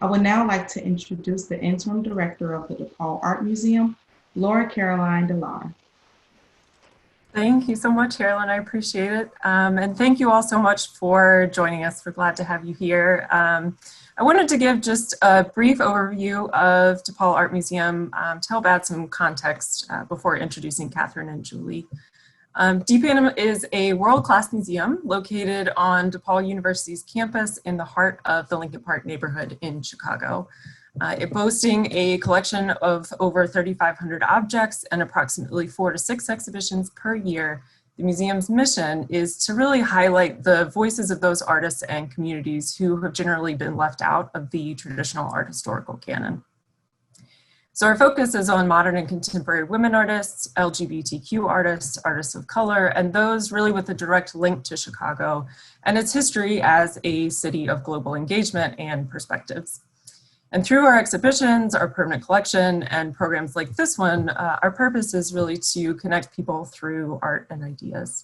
I would now like to introduce the interim director of the DePaul Art Museum, Laura Caroline Delar. Thank you so much, Carolyn. I appreciate it. And thank you all so much for joining us. We're glad to have you here. I wanted to give just a brief overview of DePaul Art Museum to help add some context before introducing Kathryn and Julie. DPAM is a world-class museum located on DePaul University's campus in the heart of the Lincoln Park neighborhood in Chicago. It boasting a collection of over 3,500 objects and approximately 4 to 6 exhibitions per year. The museum's mission is to really highlight the voices of those artists and communities who have generally been left out of the traditional art historical canon. So our focus is on modern and contemporary women artists, LGBTQ artists, artists of color, and those really with a direct link to Chicago and its history as a city of global engagement and perspectives. And through our exhibitions, our permanent collection, and programs like this one, our purpose is really to connect people through art and ideas.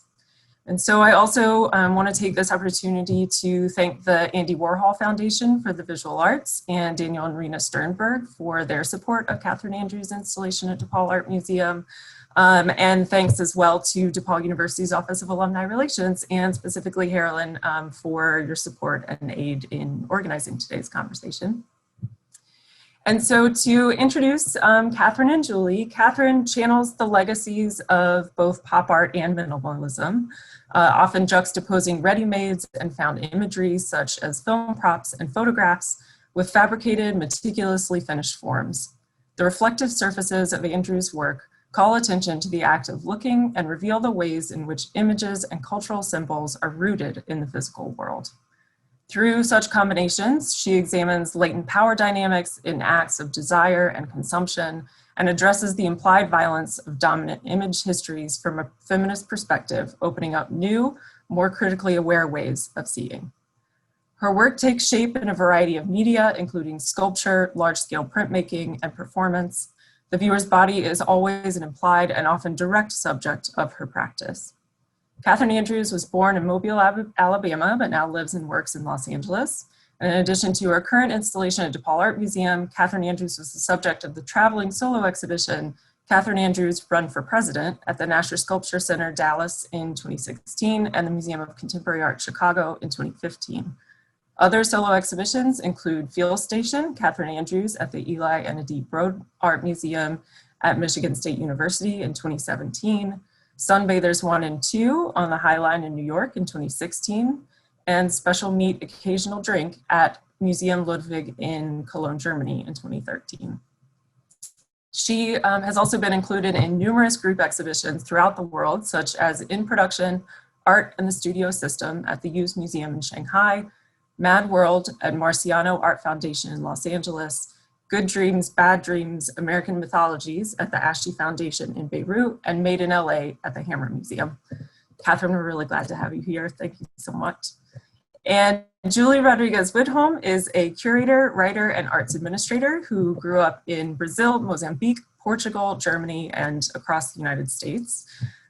And so I also want to take this opportunity to thank the Andy Warhol Foundation for the visual arts and Daniel and Rena Sternberg for their support of Kathryn Andrews' installation at DePaul Art Museum. And thanks as well to DePaul University's Office of Alumni Relations and specifically Carolyn for your support and aid in organizing today's conversation. And so to introduce Kathryn and Julie, Kathryn channels the legacies of both pop art and minimalism, often juxtaposing ready-mades and found imagery such as film props and photographs with fabricated, meticulously finished forms. The reflective surfaces of Andrews' work call attention to the act of looking and reveal the ways in which images and cultural symbols are rooted in the physical world. Through such combinations, she examines latent power dynamics in acts of desire and consumption and addresses the implied violence of dominant image histories from a feminist perspective, opening up new, more critically aware ways of seeing. Her work takes shape in a variety of media, including sculpture, large-scale printmaking, and performance. The viewer's body is always an implied and often direct subject of her practice. Kathryn Andrews was born in Mobile, Alabama, but now lives and works in Los Angeles. And in addition to her current installation at DePaul Art Museum, Kathryn Andrews was the subject of the traveling solo exhibition, Kathryn Andrews Run for President, at the Nasher Sculpture Center, Dallas in 2016, and the Museum of Contemporary Art, Chicago in 2015. Other solo exhibitions include Field Station, Kathryn Andrews at the Eli and Edith Broad Art Museum at Michigan State University in 2017, Sunbathers 1 and 2 on the High Line in New York in 2016, and Special Meat Occasional Drink at Museum Ludwig in Cologne, Germany in 2013. She has also been included in numerous group exhibitions throughout the world, such as In Production, Art and the Studio System at the Hughes Museum in Shanghai, Mad World at Marciano Art Foundation in Los Angeles, Good Dreams, Bad Dreams, American Mythologies at the Ashley Foundation in Beirut, and Made in LA at the Hammer Museum. Kathryn, we're really glad to have you here. Thank you so much. And Julie Rodrigues Widholm is a curator, writer, and arts administrator who grew up in Brazil, Mozambique, Portugal, Germany, and across the United States.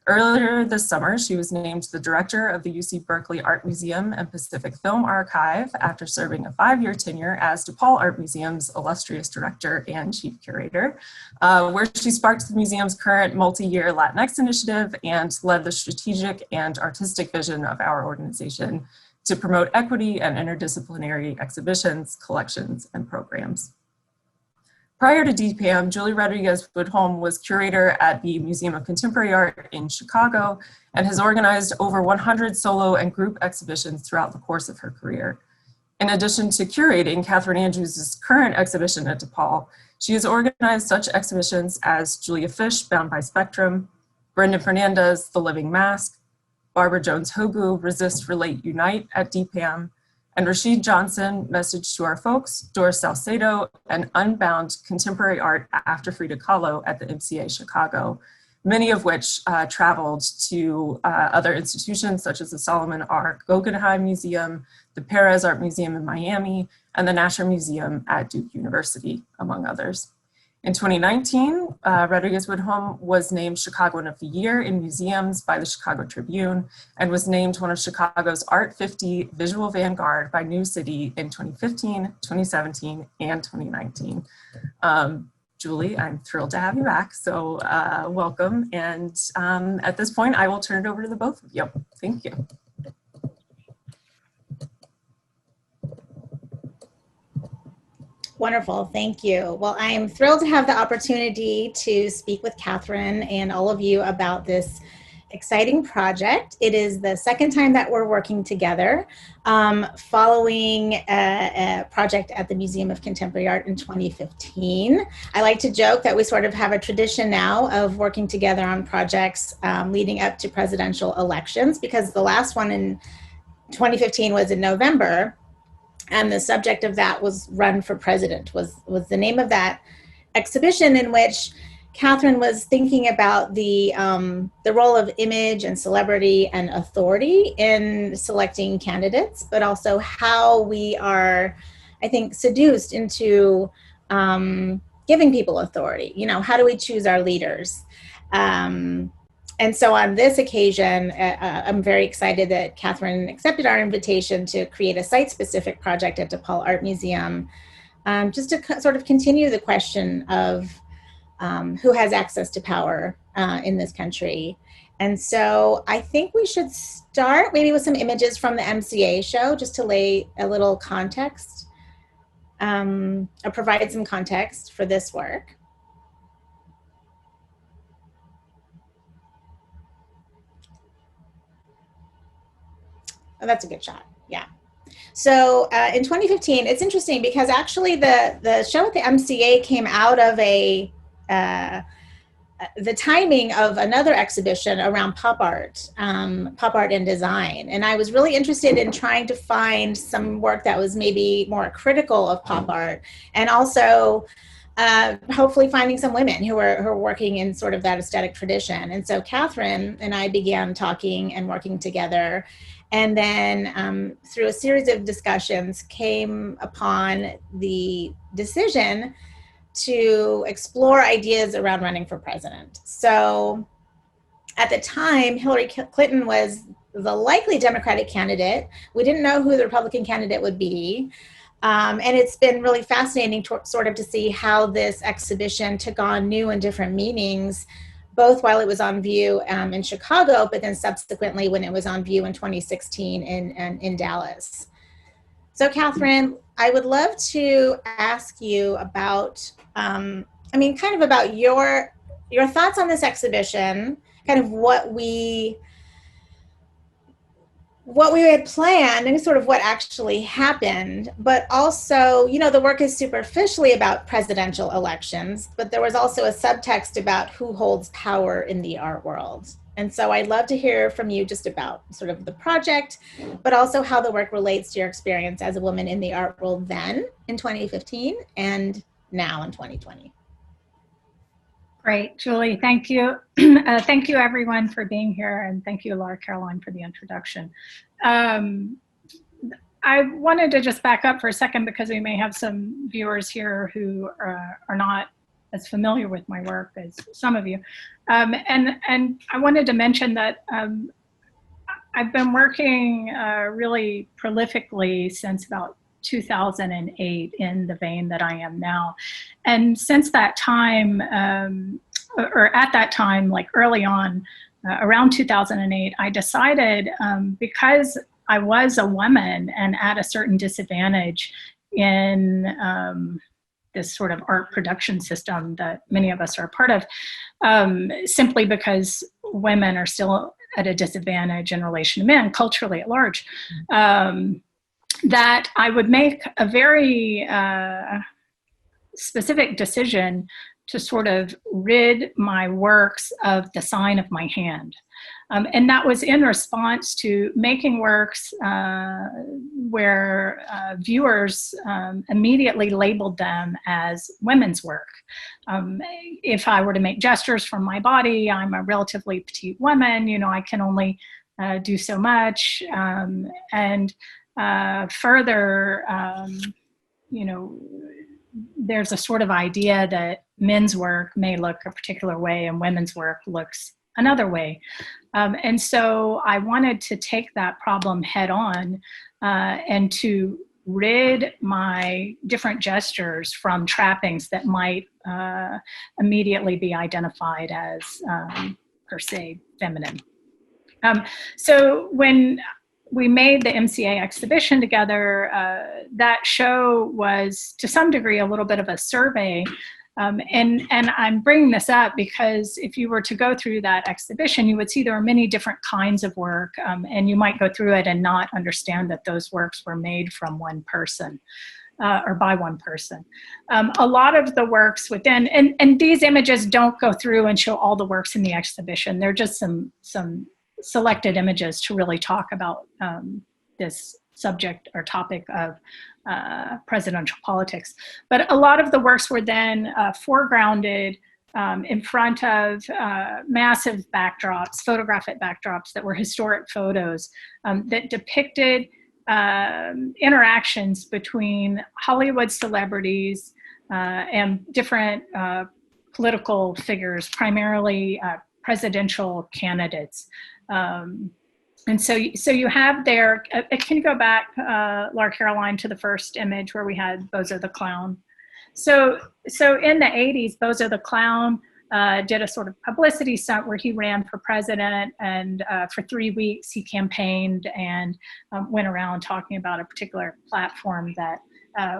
Earlier this summer, she was named the director of the UC Berkeley Art Museum and Pacific Film Archive after serving a 5-year tenure as DePaul Art Museum's illustrious director and chief curator, where she sparked the museum's current multi-year Latinx initiative and led the strategic and artistic vision of our organization to promote equity and interdisciplinary exhibitions, collections, and programs. Prior to DPAM, Julie Rodrigues Widholm was curator at the Museum of Contemporary Art in Chicago and has organized over 100 solo and group exhibitions throughout the course of her career. In addition to curating Kathryn Andrews' current exhibition at DePaul, she has organized such exhibitions as Julia Fish, Bound by Spectrum, Brendan Fernandez, The Living Mask, Barbara Jones-Hogu, Resist, Relate, Unite at DPAM, and Rashid Johnson, Message to Our Folks, Doris Salcedo, and Unbound Contemporary Art After Frida Kahlo at the MCA Chicago, many of which traveled to other institutions such as the Solomon R. Guggenheim Museum, the Perez Art Museum in Miami, and the Nasher Museum at Duke University, among others. In 2019, Rodrigues Widholm was named Chicagoan of the Year in Museums by the Chicago Tribune and was named one of Chicago's Art 50 Visual Vanguard by New City in 2015, 2017, and 2019. Julie, I'm thrilled to have you back, so welcome. And at this point, I will turn it over to the both of you. Thank you. Wonderful, thank you. Well, I am thrilled to have the opportunity to speak with Kathryn and all of you about this exciting project. It is the second time that we're working together, following a project at the Museum of Contemporary Art in 2015. I like to joke that we sort of have a tradition now of working together on projects leading up to presidential elections, because the last one in 2015 was in November. And the subject of that was Run for President, was the name of that exhibition, in which Kathryn was thinking about the role of image and celebrity and authority in selecting candidates, but also how we are, I think, seduced into giving people authority. You know, how do we choose our leaders? And so on this occasion, I'm very excited that Kathryn accepted our invitation to create a site-specific project at DePaul Art Museum, just to sort of continue the question of who has access to power in this country. And so I think we should start maybe with some images from the MCA show, just to lay a little context, or provide some context for this work. Oh, that's a good shot, yeah. So in 2015, it's interesting because actually the show at the MCA came out of the timing of another exhibition around pop art and design. And I was really interested in trying to find some work that was maybe more critical of pop art, and also hopefully finding some women who are working in sort of that aesthetic tradition. And so Kathryn and I began talking and working together, and then through a series of discussions came upon the decision to explore ideas around running for president. So at the time, Hillary Clinton was the likely Democratic candidate. We didn't know who the Republican candidate would be. And it's been really fascinating sort of to see how this exhibition took on new and different meanings, both while it was on view in Chicago, but then subsequently when it was on view in 2016 in Dallas. So Kathryn, I would love to ask you about, kind of about your thoughts on this exhibition, kind of what we had planned and sort of what actually happened, but also, you know, the work is superficially about presidential elections, but there was also a subtext about who holds power in the art world. And so I'd love to hear from you just about sort of the project, but also how the work relates to your experience as a woman in the art world then in 2015 and now in 2020. Great, Julie, thank you. Thank you everyone for being here, and thank you, Laura Caroline, for the introduction. I wanted to just back up for a second because we may have some viewers here who are not as familiar with my work as some of you. And I wanted to mention that I've been working really prolifically since about 2008 in the vein that I am now. And since that time, or at that time, like early on, around 2008, I decided because I was a woman and at a certain disadvantage in this sort of art production system that many of us are a part of, simply because women are still at a disadvantage in relation to men, culturally at large, that I would make a very specific decision to sort of rid my works of the sign of my hand. And that was in response to making works where viewers immediately labeled them as women's work. If I were to make gestures from my body, I'm a relatively petite woman, you know, I can only do so much. Further, you know, there's a sort of idea that men's work may look a particular way and women's work looks another way. And so I wanted to take that problem head on and to rid my different gestures from trappings that might immediately be identified as per se feminine. So when we made the MCA exhibition together, that show was to some degree a little bit of a survey. And I'm bringing this up because if you were to go through that exhibition, you would see there are many different kinds of work, and you might go through it and not understand that those works were made from one person or by one person. A lot of the works within, and these images don't go through and show all the works in the exhibition. They're just some selected images to really talk about this subject or topic of presidential politics. But a lot of the works were then foregrounded in front of massive backdrops, photographic backdrops that were historic photos that depicted interactions between Hollywood celebrities and different political figures, primarily presidential candidates. And so you have there, can you go back, Laura Caroline, to the first image where we had Bozo the Clown? So in the 80s, Bozo the Clown did a sort of publicity stunt where he ran for president, and for 3 weeks he campaigned and went around talking about a particular platform that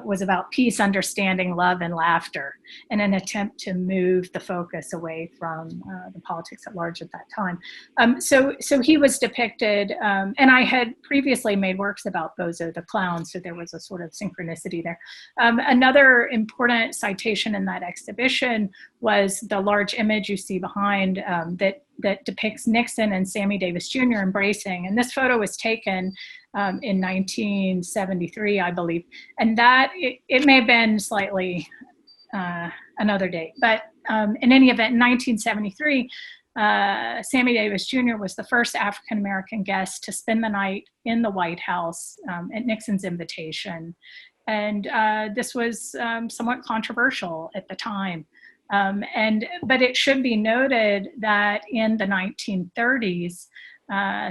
was about peace, understanding, love, and laughter, in an attempt to move the focus away from the politics at large at that time. So he was depicted, and I had previously made works about Bozo the Clown, so there was a sort of synchronicity there. Another important citation in that exhibition was the large image you see behind that depicts Nixon and Sammy Davis Jr. embracing. And this photo was taken in 1973, I believe. And that, it may have been slightly another date. But in any event, in 1973, Sammy Davis Jr. was the first African-American guest to spend the night in the White House at Nixon's invitation. And this was somewhat controversial at the time. But it should be noted that in the 1930s,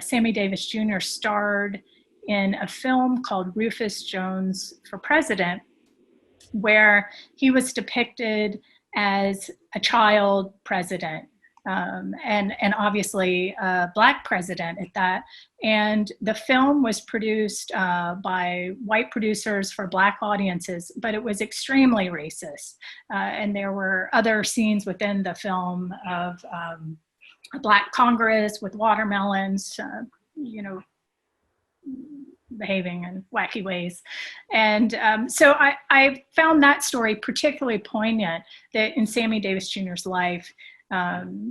Sammy Davis Jr. starred in a film called Rufus Jones for President, where he was depicted as a child president, and obviously a Black president at that. And the film was produced by white producers for Black audiences, but it was extremely racist. And there were other scenes within the film of a Black Congress with watermelons, behaving in wacky ways. And so I found that story particularly poignant, that in Sammy Davis Jr.'s life,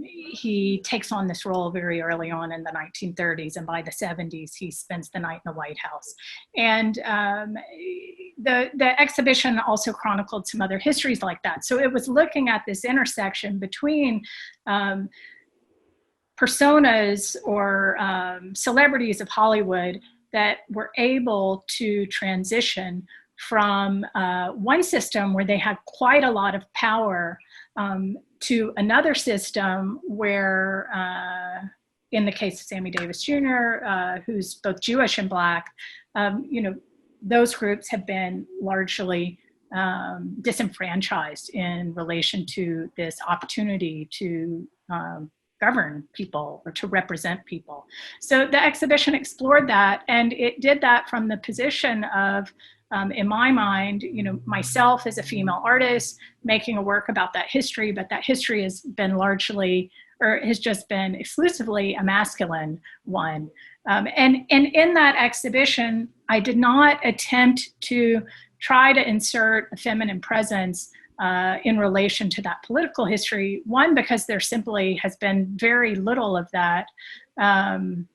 he takes on this role very early on in the 1930s, and by the 70s, he spends the night in the White House. And the exhibition also chronicled some other histories like that. So it was looking at this intersection between personas or celebrities of Hollywood that were able to transition from one system where they had quite a lot of power to another system where, in the case of Sammy Davis Jr., who's both Jewish and Black, those groups have been largely disenfranchised in relation to this opportunity to govern people or to represent people. So the exhibition explored that, and it did that from the position of, in my mind, myself as a female artist making a work about that history, but that history has been largely, or has just been exclusively, a masculine one. And in that exhibition, I did not attempt to try to insert a feminine presence in relation to that political history. One, because there simply has been very little of that. And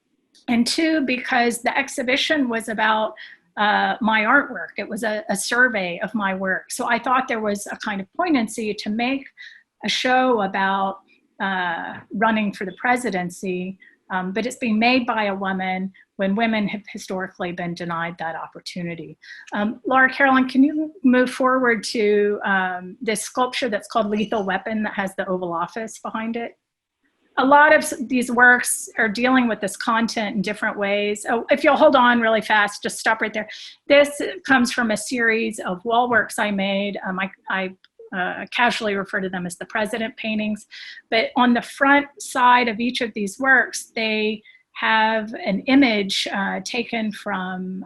two, because the exhibition was about my artwork. It was a survey of my work. So I thought there was a kind of poignancy to make a show about running for the presidency but it's being made by a woman when women have historically been denied that opportunity. Laura Caroline, can you move forward to this sculpture that's called Lethal Weapon that has the Oval Office behind it? A lot of these works are dealing with this content in different ways. Oh, if you'll hold on really fast, just stop right there. This comes from a series of wall works I made. I casually refer to them as the president paintings. But on the front side of each of these works, they have an image taken from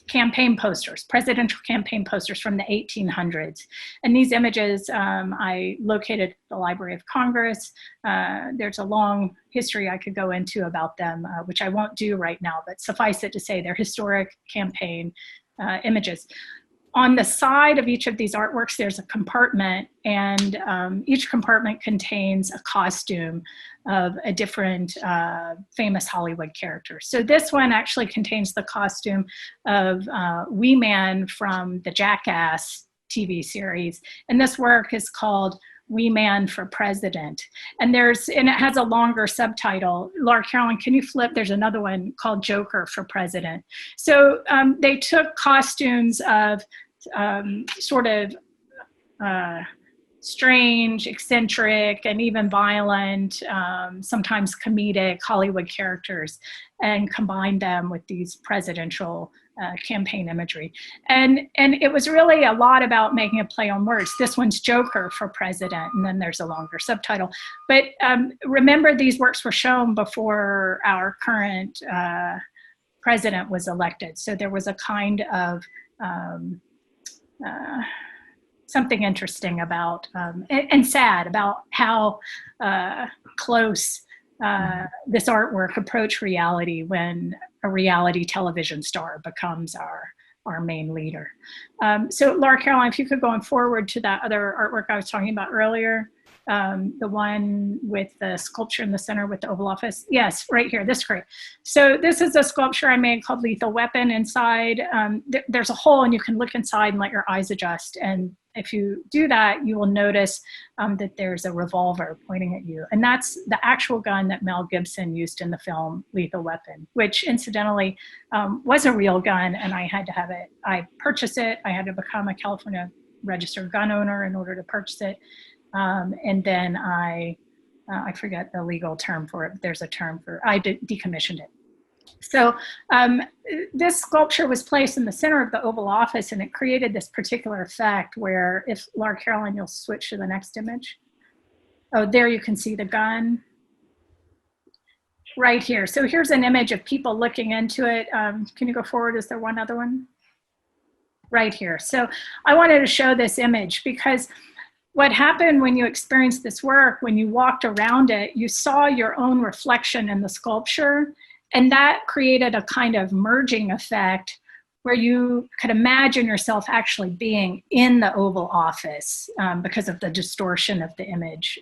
campaign posters, presidential campaign posters from the 1800s. And these images I located at the Library of Congress. There's a long history I could go into about them, which I won't do right now, but suffice it to say they're historic campaign images. On the side of each of these artworks, there's a compartment, and each compartment contains a costume of a different famous Hollywood character. So this one actually contains the costume of Wee Man from the Jackass TV series. And this work is called Wee Man for President. And it has a longer subtitle. Laura Caroline, can you flip? There's another one called Joker for President. So they took costumes of sort of strange, eccentric, and even violent, sometimes comedic Hollywood characters, and combined them with these presidential campaign imagery. And it was really a lot about making a play on words. This one's Joker for President, and then there's a longer subtitle. But remember, these works were shown before our current president was elected. So there was a kind of something interesting about, and sad about how close this artwork approached reality when a reality television star becomes our main leader. So Laura Caroline, if you could go on forward to that other artwork I was talking about earlier, the one with the sculpture in the center with the Oval Office. Yes, right here, this is great. So this is a sculpture I made called Lethal Weapon. Inside, there's a hole and you can look inside and let your eyes adjust. And if you do that, you will notice that there's a revolver pointing at you. And that's the actual gun that Mel Gibson used in the film Lethal Weapon, which incidentally was a real gun, and I had to have it. I purchased it. I had to become a California registered gun owner in order to purchase it. And then I forget the legal term for it, but there's a term for it. I decommissioned it. So this sculpture was placed in the center of the Oval Office, and it created this particular effect where, if Laura Caroline, you'll switch to the next image. Oh, there you can see the gun right here. So here's an image of people looking into it. Can you go forward? Is there one other one? Right here. So I wanted to show this image because what happened when you experienced this work, when you walked around it, you saw your own reflection in the sculpture, and that created a kind of merging effect where you could imagine yourself actually being in the Oval Office because of the distortion of the image.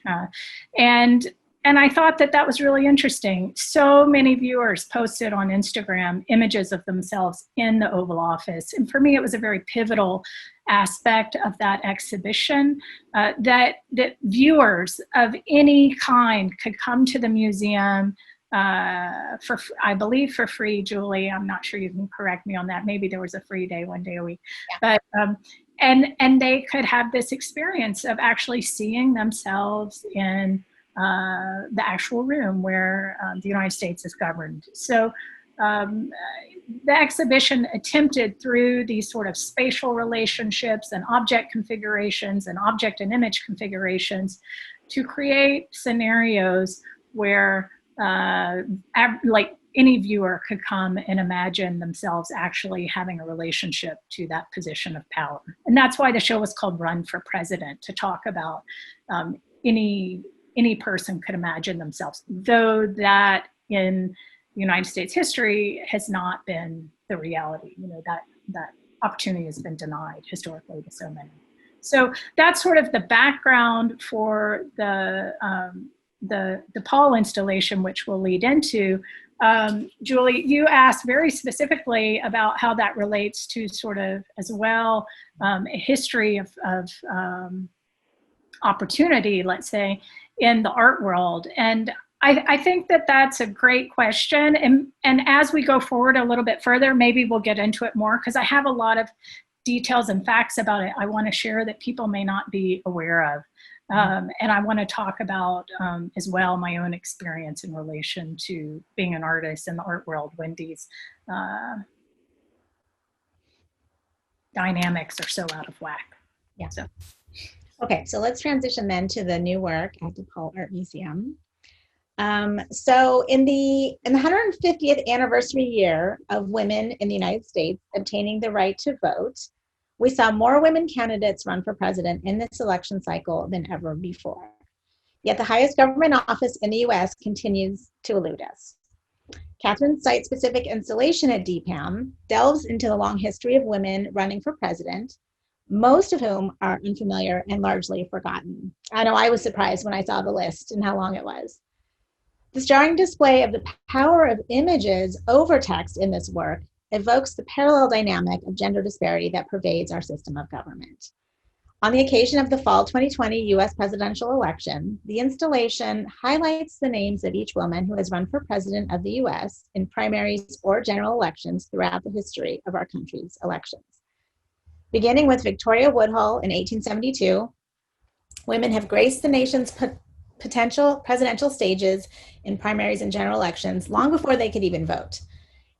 And I thought that that was really interesting. So many viewers posted on Instagram images of themselves in the Oval Office. And for me, it was a very pivotal aspect of that exhibition, that viewers of any kind could come to the museum for, I believe, for free, Julie. I'm not sure, you can correct me on that. Maybe there was a free day, one day a week. Yeah. But and they could have this experience of actually seeing themselves in the actual room where the United States is governed. So the exhibition attempted, through these sort of spatial relationships and object configurations and object and image configurations, to create scenarios where like any viewer could come and imagine themselves actually having a relationship to that position of power. And that's why the show was called Run for President, to talk about any person could imagine themselves, though that in United States history has not been the reality. You know, that opportunity has been denied historically to so many. So that's sort of the background for the DePaul installation, which we'll lead into. Julie, you asked very specifically about how that relates to sort of, as well, a history of opportunity, let's say, in the art world. And I think that that's a great question. And as we go forward a little bit further, maybe we'll get into it more, because I have a lot of details and facts about it I want to share that people may not be aware of. And I want to talk about as well my own experience in relation to being an artist in the art world when these dynamics are so out of whack. Yeah. So. Okay, so let's transition then to the new work at DePaul Art Museum. So in the 150th anniversary year of women in the United States obtaining the right to vote, we saw more women candidates run for president in this election cycle than ever before. Yet the highest government office in the US continues to elude us. Kathryn's site-specific installation at DPAM delves into the long history of women running for president, most of whom are unfamiliar and largely forgotten. I know I was surprised when I saw the list and how long it was. The jarring display of the power of images over text in this work evokes the parallel dynamic of gender disparity that pervades our system of government. On the occasion of the fall 2020 US presidential election, the installation highlights the names of each woman who has run for president of the US in primaries or general elections throughout the history of our country's elections. Beginning with Victoria Woodhull in 1872, women have graced the nation's potential presidential stages in primaries and general elections long before they could even vote.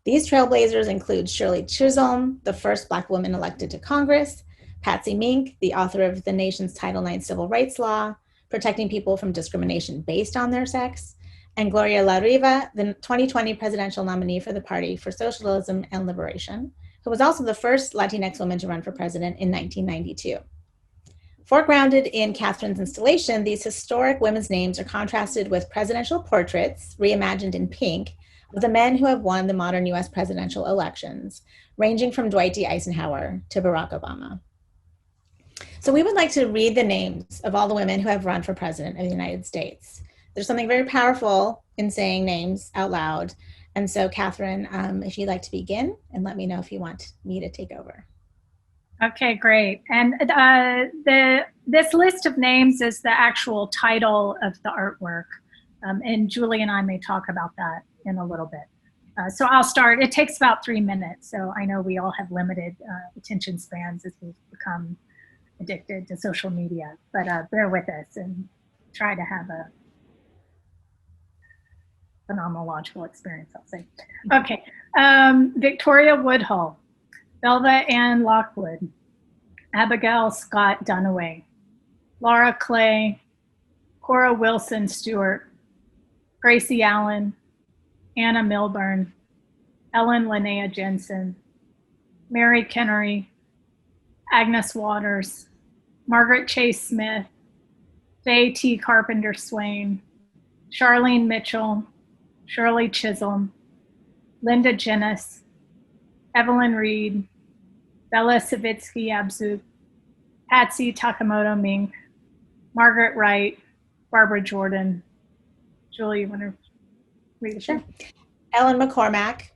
These trailblazers include Shirley Chisholm, the first Black woman elected to Congress, Patsy Mink, the author of the nation's Title IX civil rights law, protecting people from discrimination based on their sex, and Gloria La Riva, the 2020 presidential nominee for the Party for Socialism and Liberation, who was also the first Latinx woman to run for president in 1992. Foregrounded in Kathryn's installation, these historic women's names are contrasted with presidential portraits, reimagined in pink, of the men who have won the modern US presidential elections, ranging from Dwight D. Eisenhower to Barack Obama. So we would like to read the names of all the women who have run for president of the United States. There's something very powerful in saying names out loud. And so Kathryn, if you'd like to begin, and let me know if you want me to take over. Okay, great. And this list of names is the actual title of the artwork. And Julie and I may talk about that in a little bit. So I'll start. It takes about 3 minutes. So I know we all have limited attention spans as we've become addicted to social media, but bear with us and try to have a phenomenological experience, I'll say. Okay, Victoria Woodhull, Belva Ann Lockwood, Abigail Scott Dunaway, Laura Clay, Cora Wilson Stewart, Gracie Allen, Anna Milburn, Ellen Linnea Jensen, Mary Kennery, Agnes Waters, Margaret Chase Smith, Faye T. Carpenter Swain, Charlene Mitchell, Shirley Chisholm, Linda Jennis, Evelyn Reed, Bella Savitsky Abzug, Patsy Takamoto Mink, Margaret Wright, Barbara Jordan. Julie, you want to read it? Sure. Ellen McCormack,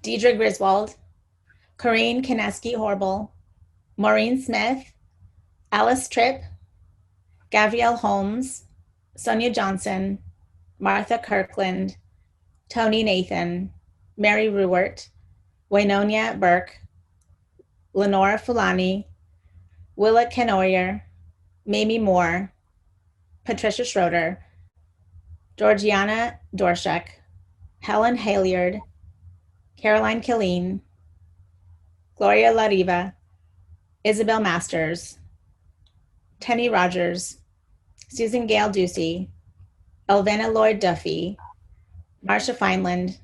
Deidre Griswold, Corinne Kineski-Horble, Maureen Smith, Alice Tripp, Gabrielle Holmes, Sonia Johnson, Martha Kirkland, Tony Nathan, Mary Ruwart, Wainonia Burke, Lenora Fulani, Willa Kenoyer, Mamie Moore, Patricia Schroeder, Georgiana Dorshak, Helen Halyard, Caroline Killeen, Gloria La Riva, Isabel Masters, Tenny Rogers, Susan Gale Ducey, Elvina Lloyd Duffy, Marcia Fineland,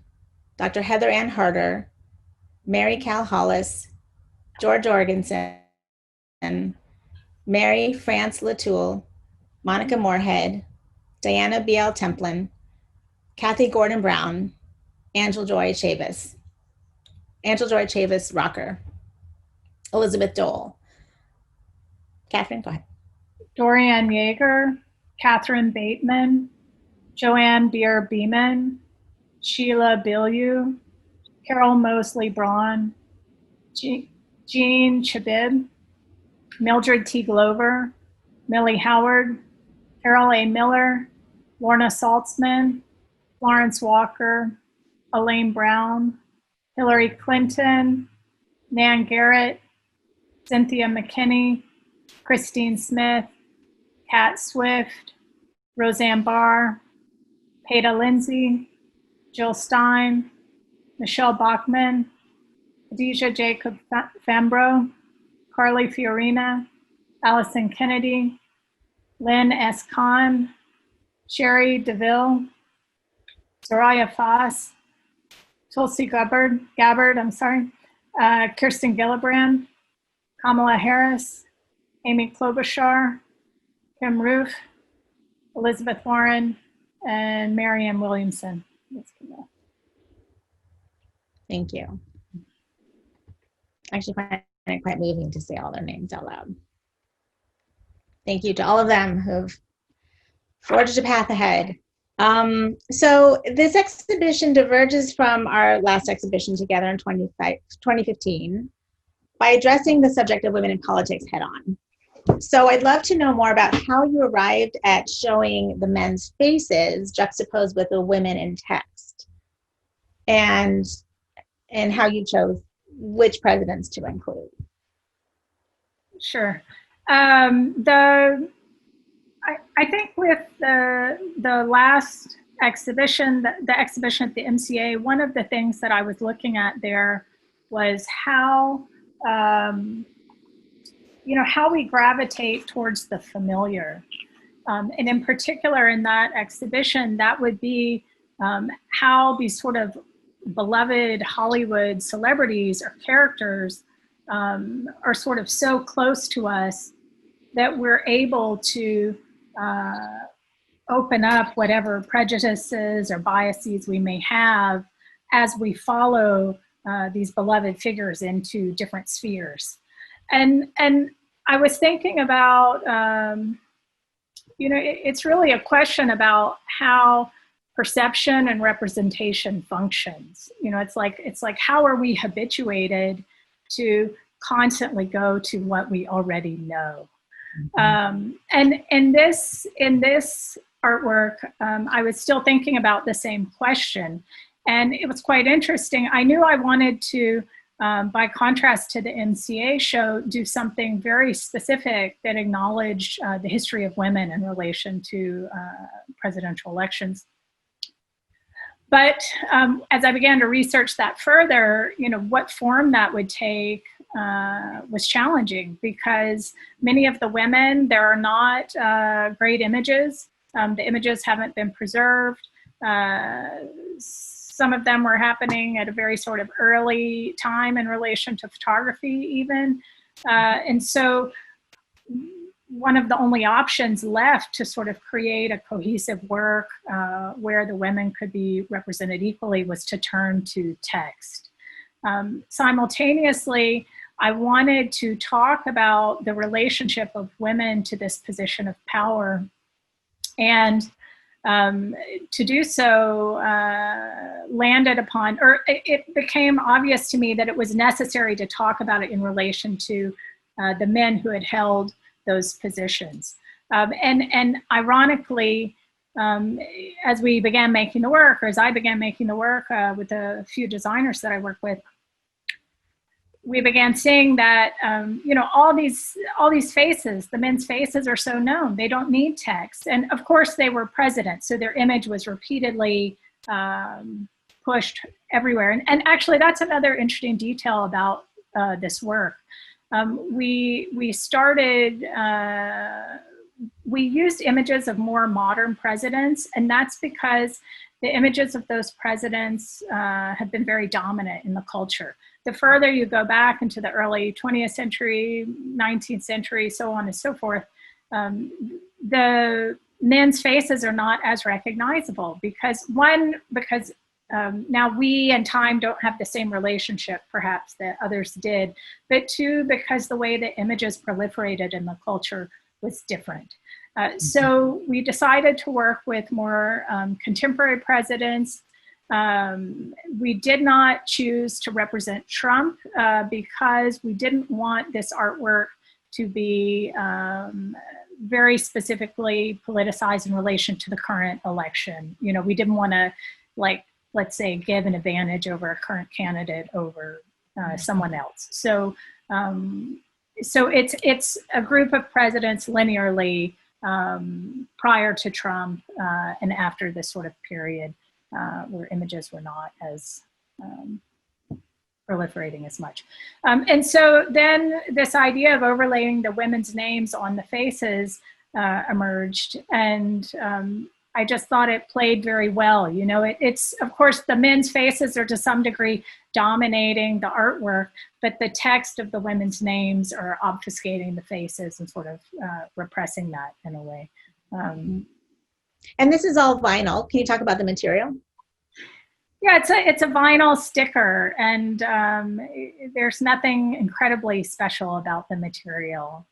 Dr. Heather Ann Harder, Mary Cal Hollis, George Jorgensen, Mary France Latoul, Monica Moorhead, Diana B.L. Templin, Kathy Gordon Brown, Angel Joy Chavis Rocker, Elizabeth Dole. Kathryn, go ahead. Dorianne Yeager, Catherine Bateman, Joanne Beer Beeman, Sheila Bilyeu, Carol Mosley Braun, Jean Chabib, Mildred T. Glover, Millie Howard, Carol A. Miller, Lorna Saltzman, Florence Walker, Elaine Brown, Hillary Clinton, Nan Garrett, Cynthia McKinney, Christine Smith, Kat Swift, Roseanne Barr, Peta Lindsay, Jill Stein, Michelle Bachman, Khadijah Jacob Fambro, Carly Fiorina, Allison Kennedy, Lynn S. Kahn, Sherry DeVille, Soraya Foss, Tulsi Gabbard, Kirsten Gillibrand, Kamala Harris, Amy Klobuchar, Kim Roof, Elizabeth Warren, and Marianne Williamson. Thank you. I actually find it quite moving to say all their names out loud. Thank you to all of them who've forged a path ahead. So this exhibition diverges from our last exhibition together in 2015 by addressing the subject of women in politics head on. So I'd love to know more about how you arrived at showing the men's faces juxtaposed with the women in text, and how you chose which presidents to include. Sure. I think with the last exhibition, the exhibition at the MCA, one of the things that I was looking at there was how, how we gravitate towards the familiar. And in particular in that exhibition, that would be how these sort of beloved Hollywood celebrities or characters are sort of so close to us that we're able to open up whatever prejudices or biases we may have as we follow these beloved figures into different spheres. And I was thinking about, it's really a question about how perception and representation functions. It's like how are we habituated to constantly go to what we already know? And in this artwork, I was still thinking about the same question, and it was quite interesting. I knew I wanted to, by contrast to the MCA show, do something very specific that acknowledged the history of women in relation to presidential elections. But as I began to research that further, what form that would take was challenging, because many of the women, there are not great images. The images haven't been preserved. Some of them were happening at a very sort of early time in relation to photography even. And so one of the only options left to sort of create a cohesive work where the women could be represented equally was to turn to text. Simultaneously, I wanted to talk about the relationship of women to this position of power. And to do so, landed upon, or it became obvious to me that it was necessary to talk about it in relation to the men who had held those positions. And ironically, as we began making the work, or as I began making the work with a few designers that I work with, we began seeing that, all these faces, the men's faces are so known, they don't need text. And of course they were presidents, so their image was repeatedly pushed everywhere. And actually that's another interesting detail about this work. We started, we used images of more modern presidents, and that's because the images of those presidents have been very dominant in the culture. The further you go back into the early 20th century, 19th century, so on and so forth, the men's faces are not as recognizable because now we and time don't have the same relationship perhaps that others did, but two, because the way the images proliferated in the culture was different. So we decided to work with more contemporary presidents. We did not choose to represent Trump because we didn't want this artwork to be very specifically politicized in relation to the current election. You know, we didn't want to, like, let's say, give an advantage over a current candidate over someone else. So, so it's a group of presidents linearly prior to Trump and after this sort of period where images were not as proliferating as much. And so then this idea of overlaying the women's names on the faces emerged, and I just thought it played very well. You know, it's, of course, the men's faces are to some degree dominating the artwork, but the text of the women's names are obfuscating the faces and sort of repressing that in a way. And this is all vinyl. Can you talk about the material? Yeah, it's a vinyl sticker, and there's nothing incredibly special about the material.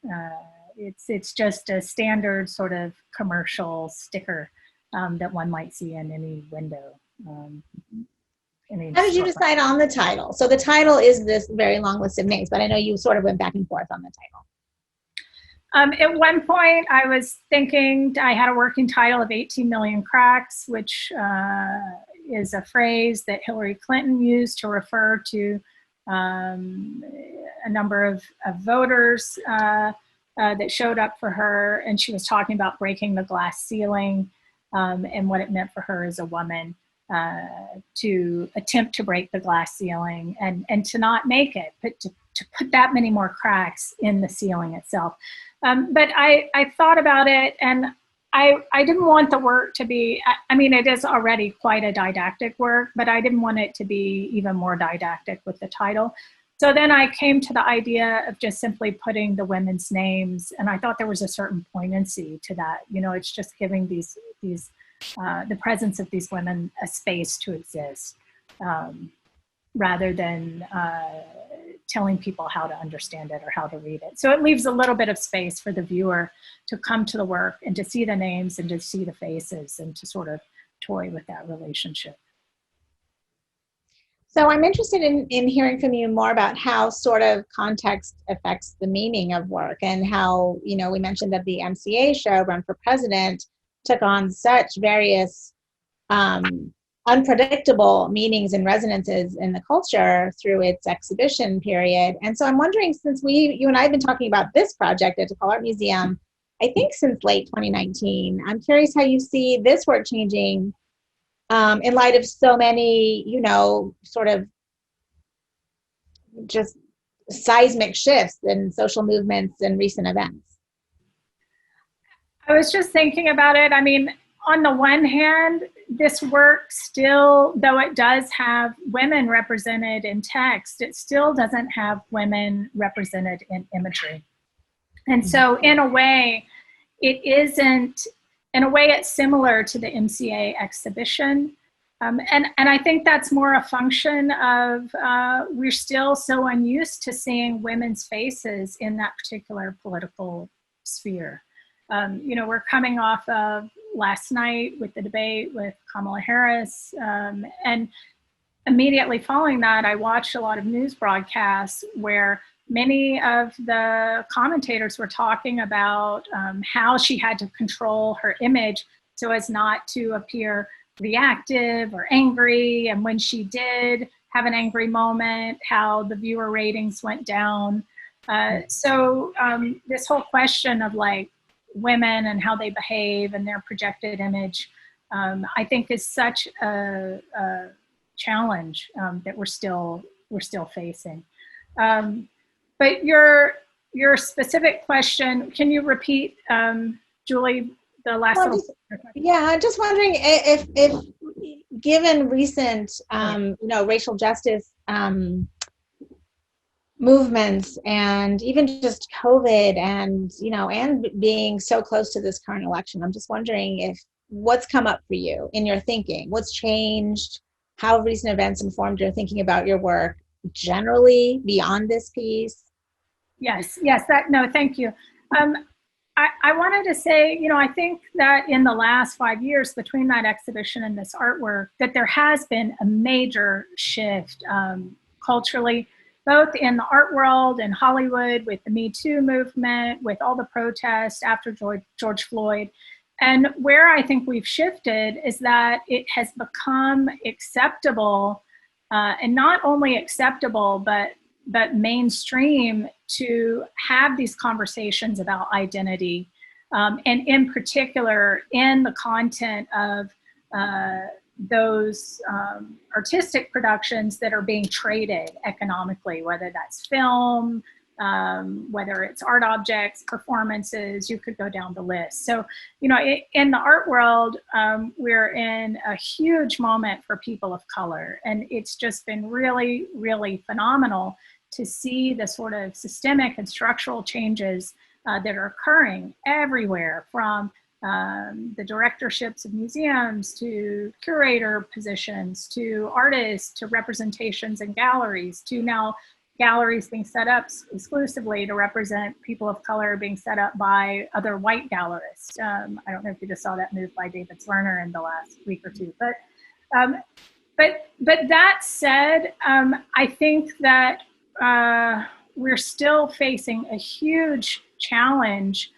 It's just a standard sort of commercial sticker that one might see in any window. How did you decide on the title? So the title is this very long list of names, but I know you sort of went back and forth on the title. At one point, I was thinking I had a working title of 18 million cracks, which is a phrase that Hillary Clinton used to refer to a number of voters that showed up for her. And she was talking about breaking the glass ceiling and what it meant for her as a woman to attempt to break the glass ceiling and to not make it, but to put that many more cracks in the ceiling itself. But I thought about it, and I didn't want the work to be, I mean, it is already quite a didactic work, but I didn't want it to be even more didactic with the title. So then I came to the idea of just simply putting the women's names, and I thought there was a certain poignancy to that. You know, it's just giving these the presence of these women a space to exist, rather than telling people how to understand it or how to read it. So it leaves a little bit of space for the viewer to come to the work and to see the names and to see the faces and to sort of toy with that relationship. So I'm interested in hearing from you more about how sort of context affects the meaning of work, and how, you know, we mentioned that the MCA show, Run for President, took on such various unpredictable meanings and resonances in the culture through its exhibition period. And so I'm wondering, since you and I have been talking about this project at DePaul Art Museum, I think since late 2019, I'm curious how you see this work changing in light of so many, you know, sort of just seismic shifts in social movements and recent events. I was just thinking about it. I mean, on the one hand, this work still, though it does have women represented in text, it still doesn't have women represented in imagery. And so in a way, it isn't, in a way it's similar to the MCA exhibition. And I think that's more a function of we're still so unused to seeing women's faces in that particular political sphere. You know, we're coming off of last night with the debate with Kamala Harris, and immediately following that, I watched a lot of news broadcasts where many of the commentators were talking about how she had to control her image so as not to appear reactive or angry, and when she did have an angry moment, how the viewer ratings went down. So this whole question of like women and how they behave and their projected image, I think is such a challenge that we're still facing. But your specific question, can you repeat, Julie, the last little? Yeah, just wondering if given recent, you know, racial justice movements, and even just COVID, and, you know, and being so close to this current election, I'm just wondering if what's come up for you in your thinking, what's changed, how have recent events informed your thinking about your work generally beyond this piece? Yes, no, thank you. I wanted to say, you know, I think that in the last 5 years between that exhibition and this artwork, that there has been a major shift culturally both in the art world and Hollywood with the Me Too movement, with all the protests after George Floyd. And where I think we've shifted is that it has become acceptable, and not only acceptable, but mainstream to have these conversations about identity, and in particular in the content of those artistic productions that are being traded economically, whether that's film, whether it's art objects, performances, you could go down the list. So, you know, in the art world, we're in a huge moment for people of color. And it's just been really, really phenomenal to see the sort of systemic and structural changes that are occurring everywhere, from the directorships of museums to curator positions to artists to representations in galleries to now galleries being set up exclusively to represent people of color being set up by other white gallerists. I don't know if you just saw that move by David Lerner in the last week or two, but that said, I think that we're still facing a huge challenge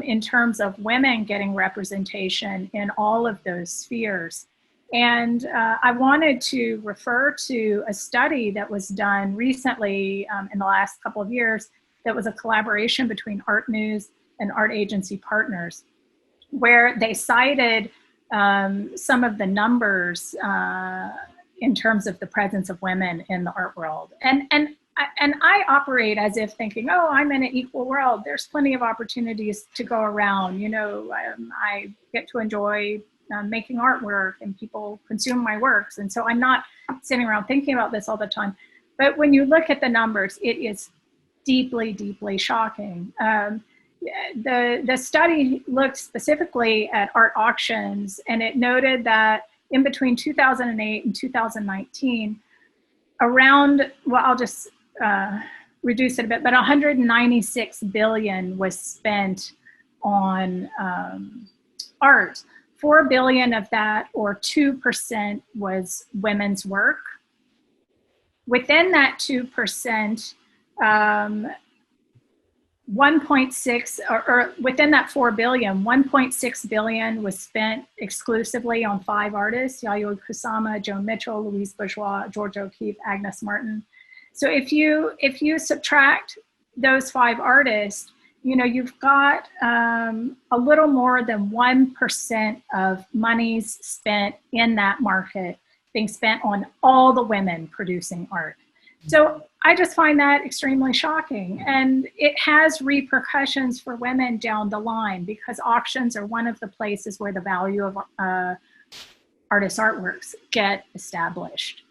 in terms of women getting representation in all of those spheres. And I wanted to refer to a study that was done recently in the last couple of years that was a collaboration between Art News and art agency partners, where they cited some of the numbers in terms of the presence of women in the art world. And I operate as if thinking, oh, I'm in an equal world. There's plenty of opportunities to go around. You know, I get to enjoy making artwork and people consume my works. And so I'm not sitting around thinking about this all the time. But when you look at the numbers, it is deeply, deeply shocking. The study looked specifically at art auctions, and it noted that in between 2008 and 2019, around, well, I'll just reduce it a bit, but 196 billion was spent on art. 4 billion of that, or 2%, was women's work. Within that 2%, 1.6, or within that 4 billion, 1.6 billion was spent exclusively on 5 artists: Yayoi Kusama, Joan Mitchell, Louise Bourgeois, Georgia O'Keeffe, Agnes Martin. So if you subtract those 5 artists, you know, you've got a little more than 1% of monies spent in that market being spent on all the women producing art. So I just find that extremely shocking. And it has repercussions for women down the line, because auctions are one of the places where the value of artists' artworks get established.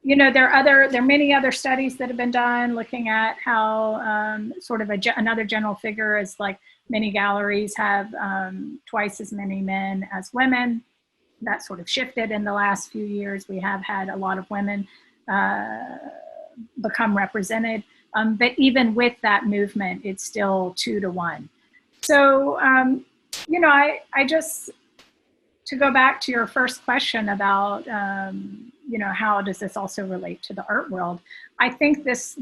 You know, there are many other studies that have been done looking at how sort of another general figure is like many galleries have twice as many men as women. That sort of shifted in the last few years. We have had a lot of women become represented, but even with that movement, it's still 2 to 1. So, you know, I just, to go back to your first question about, you know, how does this also relate to the art world? I think this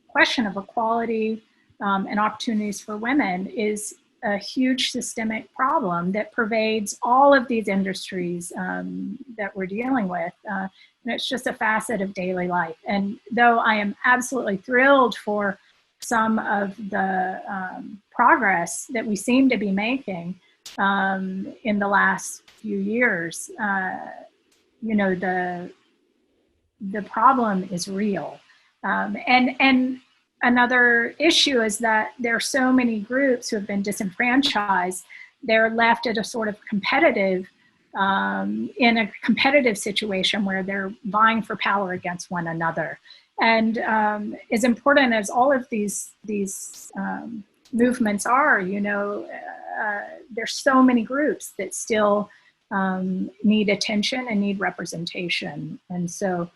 question of equality and opportunities for women is a huge systemic problem that pervades all of these industries that we're dealing with. And it's just a facet of daily life. And though I am absolutely thrilled for some of the progress that we seem to be making in the last few years, you know, the problem is real. And another issue is that there are so many groups who have been disenfranchised. They're left at a sort of competitive, in a competitive situation where they're vying for power against one another. And as important as all of these movements are, you know, there's so many groups that still need attention and need representation. And so,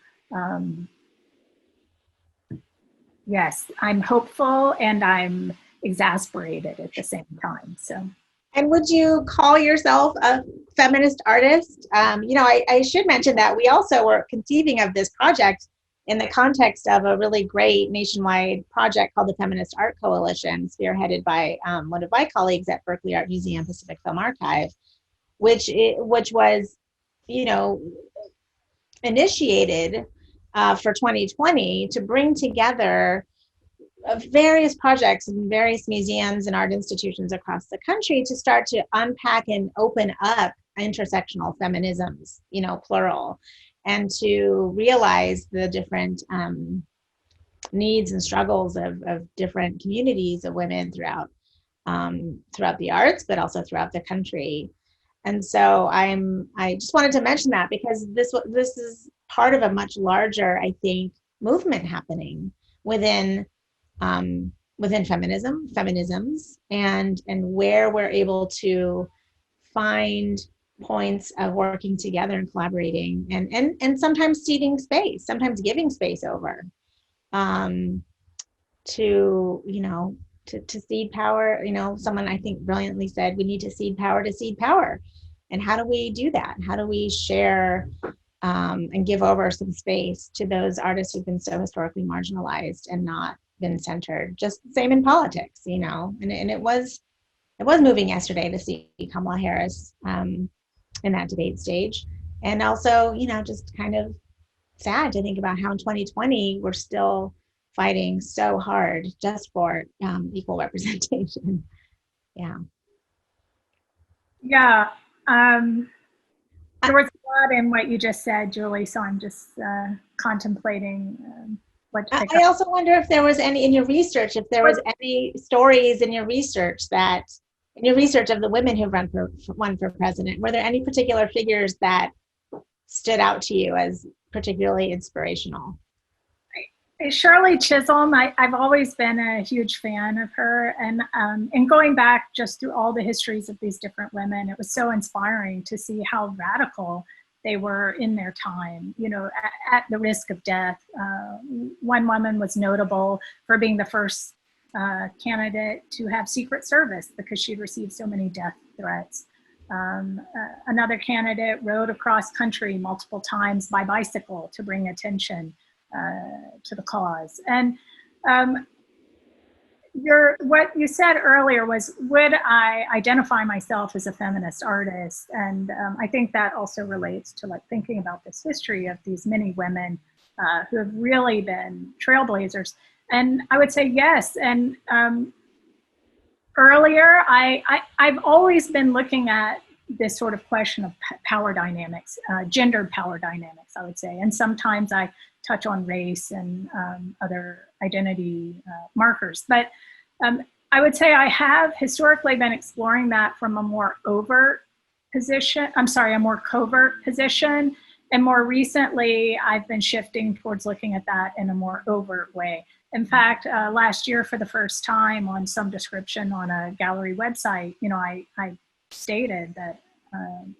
yes, I'm hopeful and I'm exasperated at the same time. So And would you call yourself a feminist artist? You know, I should mention that we also were conceiving of this project in the context of a really great nationwide project called the Feminist Art Coalition, spearheaded by one of my colleagues at Berkeley Art Museum Pacific Film Archive, which was, you know, initiated for 2020 to bring together various projects in various museums and art institutions across the country to start to unpack and open up intersectional feminisms, you know, plural, and to realize the different needs and struggles of different communities of women throughout the arts, but also throughout the country. And so I just wanted to mention that because this is part of a much larger, I think, movement happening within feminisms, and where we're able to find points of working together and collaborating, and sometimes ceding space, sometimes giving space over to, you know, to cede power. You know, someone I think brilliantly said, we need to cede power to cede power. And how do we do that? How do we share and give over some space to those artists who've been so historically marginalized and not been centered? Just the same in politics, you know. And it was moving yesterday to see Kamala Harris in that debate stage. And also, you know, just kind of sad to think about how in 2020 we're still fighting so hard just for equal representation. Yeah. Yeah. There was a lot in what you just said, Julie, so I'm just contemplating what to pick I up. also wonder if there was any in your research, if there was any stories in your research of the women who won for president, were there any particular figures that stood out to you as particularly inspirational? Shirley Chisholm, I've always been a huge fan of her, and going back just through all the histories of these different women, it was so inspiring to see how radical they were in their time, you know, at the risk of death. One woman was notable for being the first candidate to have Secret Service because she'd received so many death threats. Another candidate rode across country multiple times by bicycle to bring attention to the cause. And what you said earlier was, would I identify myself as a feminist artist? And I think that also relates to like thinking about this history of these many women who have really been trailblazers. And I would say yes. And earlier, I've always been looking at this sort of question of power dynamics, gendered power dynamics, I would say. And sometimes I touch on race and other identity markers. But I would say I have historically been exploring that from a more overt position, a more covert position. And more recently, I've been shifting towards looking at that in a more overt way. In fact, last year, for the first time on some description on a gallery website, you know, I stated that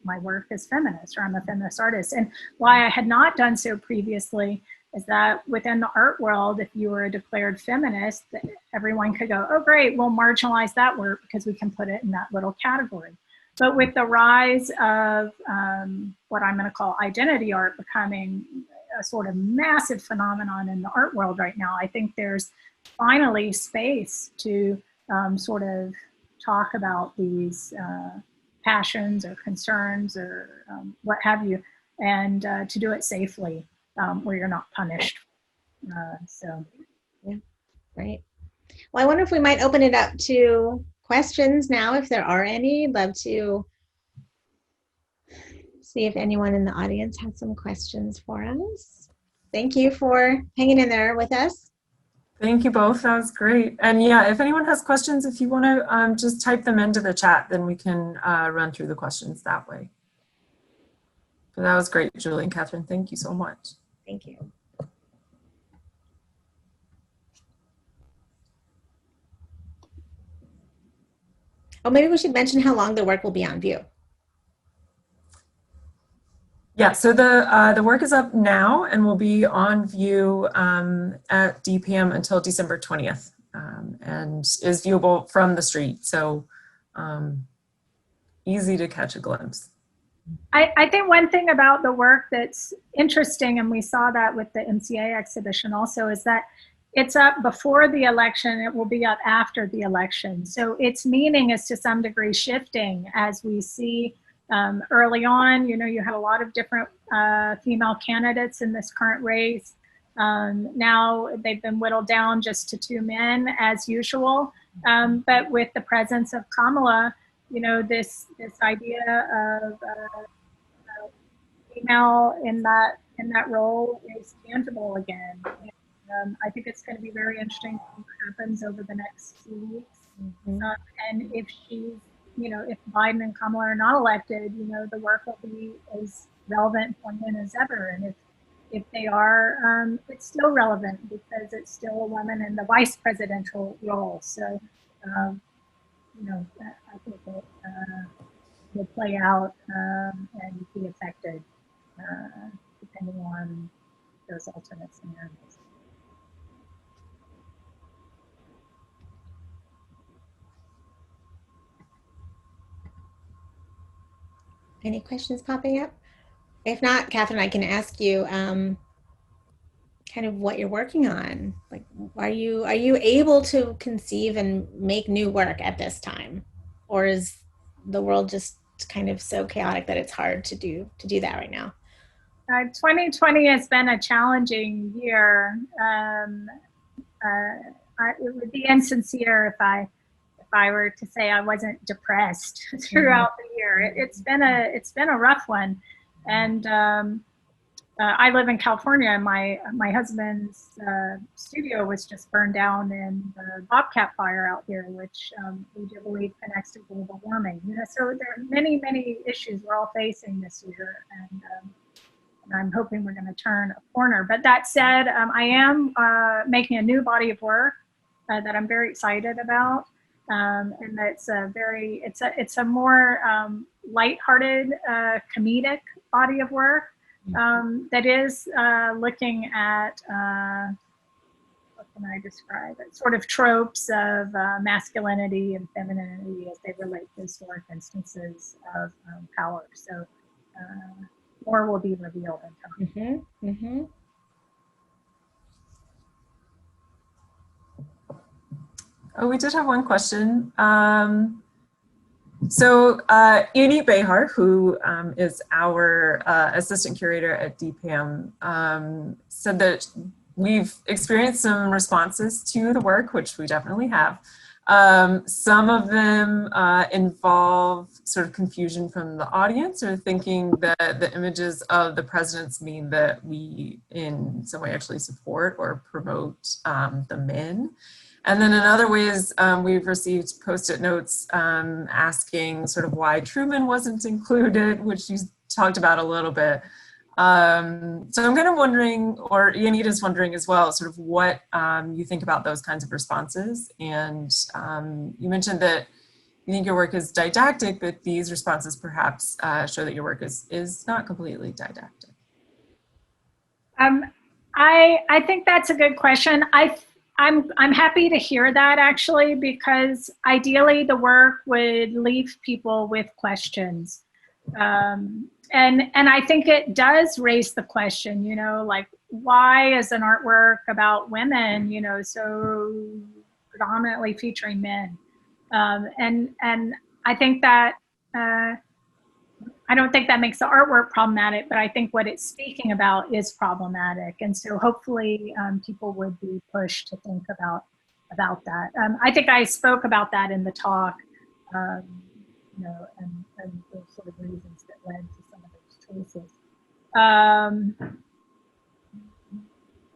my work is feminist, or I'm a feminist artist. And why I had not done so previously is that within the art world, if you were a declared feminist, everyone could go, oh, great, we'll marginalize that work because we can put it in that little category. But with the rise of what I'm going to call identity art becoming a sort of massive phenomenon in the art world right now, I think there's finally space to sort of talk about these passions or concerns or what have you, and to do it safely where you're not punished. So, yeah, great. Well, I wonder if we might open it up to questions now, if there are any. I'd love to see if anyone in the audience has some questions for us. Thank you for hanging in there with us. Thank you both, that was great. And yeah, if anyone has questions, if you want to just type them into the chat, then we can run through the questions that way. But that was great, Julie and Kathryn, thank you so much. Thank you. Oh, maybe we should mention how long the work will be on view. Yeah, so the work is up now and will be on view at DPAM until December 20th, and is viewable from the street. So easy to catch a glimpse. I think one thing about the work that's interesting, and we saw that with the MCA exhibition also, is that it's up before the election, it will be up after the election. So its meaning is to some degree shifting as we see early on. You have a lot of different female candidates in this current race. Now they've been whittled down just to 2 men as usual. But with the presence of Kamala, this idea of female in that role is tangible again. I think it's going to be very interesting to see what happens over the next few weeks. And if if Biden and Kamala are not elected, the work will be as relevant for men as ever. And if they are, it's still relevant because it's still a woman in the vice presidential role. So, I think it will play out and be affected depending on those alternate scenarios. Any questions popping up? If not, Kathryn, I can ask you kind of what you're working on. Like, are you able to conceive and make new work at this time, or is the world just kind of so chaotic that it's hard to do that right now? 2020 has been a challenging year. It would be insincere if I were to say I wasn't depressed throughout the year. It's been a rough one, and I live in California, and my husband's studio was just burned down in the Bobcat fire out here, which we do believe connects to global warming. So there are many issues we're all facing this year, and I'm hoping we're going to turn a corner. But that said, I am making a new body of work that I'm very excited about. And it's a more lighthearted, comedic body of work that is looking at what can I describe it? Sort of tropes of masculinity and femininity as they relate to historic instances of power. So more will be revealed in time. Oh, we did have one question. So Andy Behar, who is our assistant curator at DPAM, said that we've experienced some responses to the work, which we definitely have. Some of them involve sort of confusion from the audience, or thinking that the images of the presidents mean that we in some way actually support or promote the men. And then in other ways, we've received Postit Notes asking sort of why Truman wasn't included, which you talked about a little bit. So I'm kind of wondering, or Yanita's wondering as well, sort of what you think about those kinds of responses. And you mentioned that you think your work is didactic, but these responses perhaps show that your work is not completely didactic. I think that's a good question. I'm happy to hear that, actually, because ideally the work would leave people with questions. And I think it does raise the question, like, why is an artwork about women, so predominantly featuring men? And I think that, I don't think that makes the artwork problematic, but I think what it's speaking about is problematic. And so hopefully people would be pushed to think about that. I think I spoke about that in the talk, and those sort of reasons that led to some of those choices.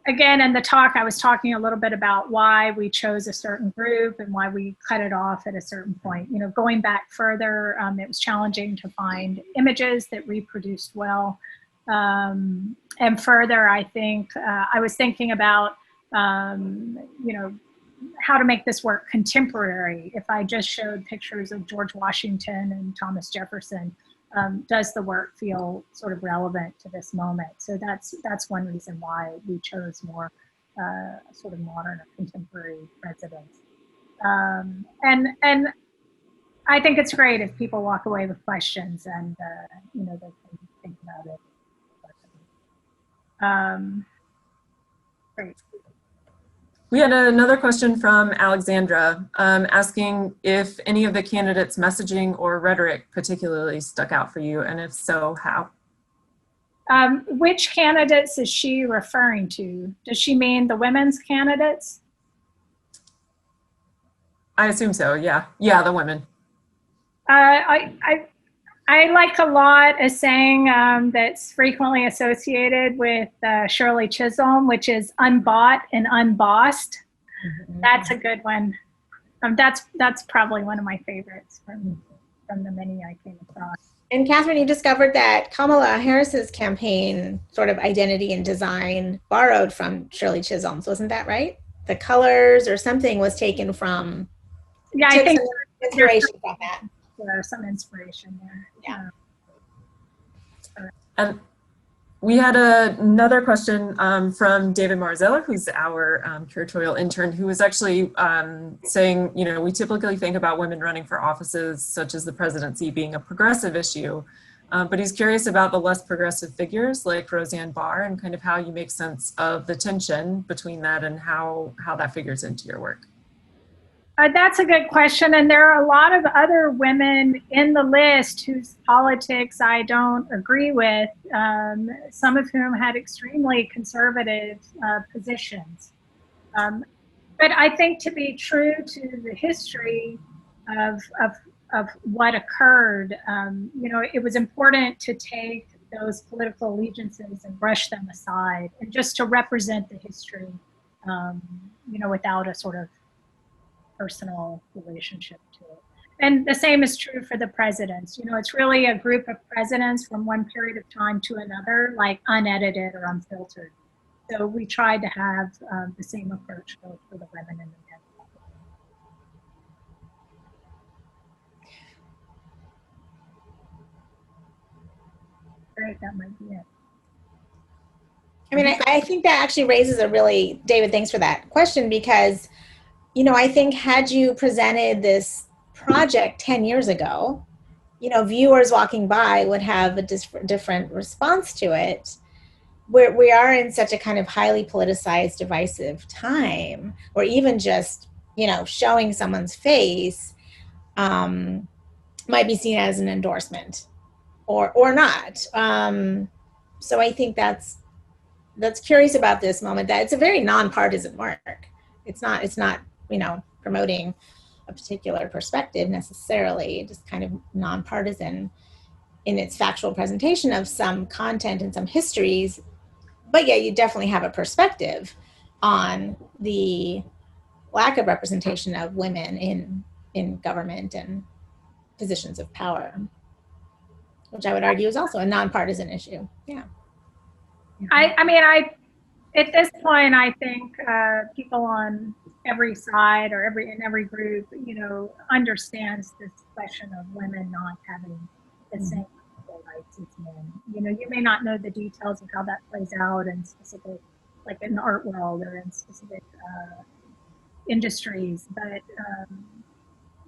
Again, in the talk, I was talking a little bit about why we chose a certain group and why we cut it off at a certain point. Going back further, it was challenging to find images that reproduced well. And further, I think I was thinking about, how to make this work contemporary. If I just showed pictures of George Washington and Thomas Jefferson, does the work feel sort of relevant to this moment? So that's one reason why we chose more sort of modern or contemporary presidents. And I think it's great if people walk away with questions and, you know, they can think about it. Great. We had another question from Alexandra asking if any of the candidates' messaging or rhetoric particularly stuck out for you, and if so, how? Which candidates is she referring to? Does she mean the women's candidates? I assume so, yeah. Yeah, the women. I like a lot a saying that's frequently associated with Shirley Chisholm, which is unbought and unbossed. Mm-hmm. That's a good one. That's probably one of my favorites from the many I came across. And Kathryn, you discovered that Kamala Harris's campaign sort of identity and design borrowed from Shirley Chisholm's, wasn't that right? The colors or something was taken from. Yeah, I think inspiration from that. There's some inspiration there. Yeah. And we had another question from David Marzella, who's our curatorial intern, who was actually saying, you know, we typically think about women running for offices such as the presidency being a progressive issue, but he's curious about the less progressive figures like Roseanne Barr and kind of how you make sense of the tension between that and how that figures into your work. That's a good question, and there are a lot of other women in the list whose politics I don't agree with, some of whom had extremely conservative positions. But I think to be true to the history of what occurred, you know, it was important to take those political allegiances and brush them aside and just to represent the history, you know, without a sort of personal relationship to it. And the same is true for the presidents. You know, it's really a group of presidents from one period of time to another, like unedited or unfiltered. So we tried to have the same approach both for the women and the men. Great, that might be it. I mean, I think that actually raises a really, David, thanks for that question, because you know, I think had you presented this project 10 years ago, you know, viewers walking by would have a different response to it. We are in such a kind of highly politicized, divisive time, or even just, you know, showing someone's face might be seen as an endorsement or not. So I think that's curious about this moment, that it's a very nonpartisan work. It's not, you know, promoting a particular perspective necessarily, just kind of nonpartisan in its factual presentation of some content and some histories. But yeah, you definitely have a perspective on the lack of representation of women in government and positions of power, which I would argue is also a nonpartisan issue. Yeah. I mean, at this point, I think people on every side or in every group, you know, understands this question of women not having the same equal rights as men. You know, you may not know the details of how that plays out in specific, like in the art world or in specific industries, but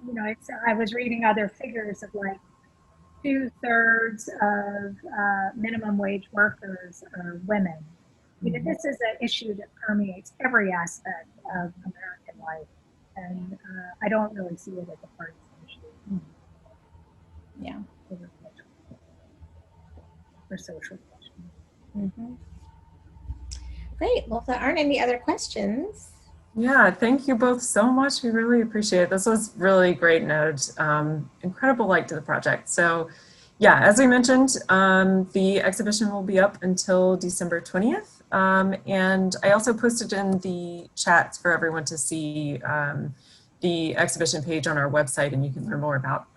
you know, I was reading other figures of like 2/3 of minimum wage workers are women. You know, this is an issue that permeates every aspect of American life, and I don't really see it as a partisan issue. Yeah. For social questions. Mm-hmm. Great. Well, if there aren't any other questions. Yeah, thank you both so much. We really appreciate it. This was really great note. Incredible light to the project. So yeah, as we mentioned, the exhibition will be up until December 20th. And I also posted in the chats for everyone to see the exhibition page on our website, and you can learn more about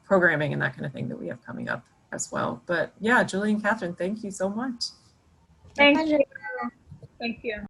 programming and that kind of thing that we have coming up as well. But yeah, Julie and Kathryn, thank you so much. Thank you. Thank you.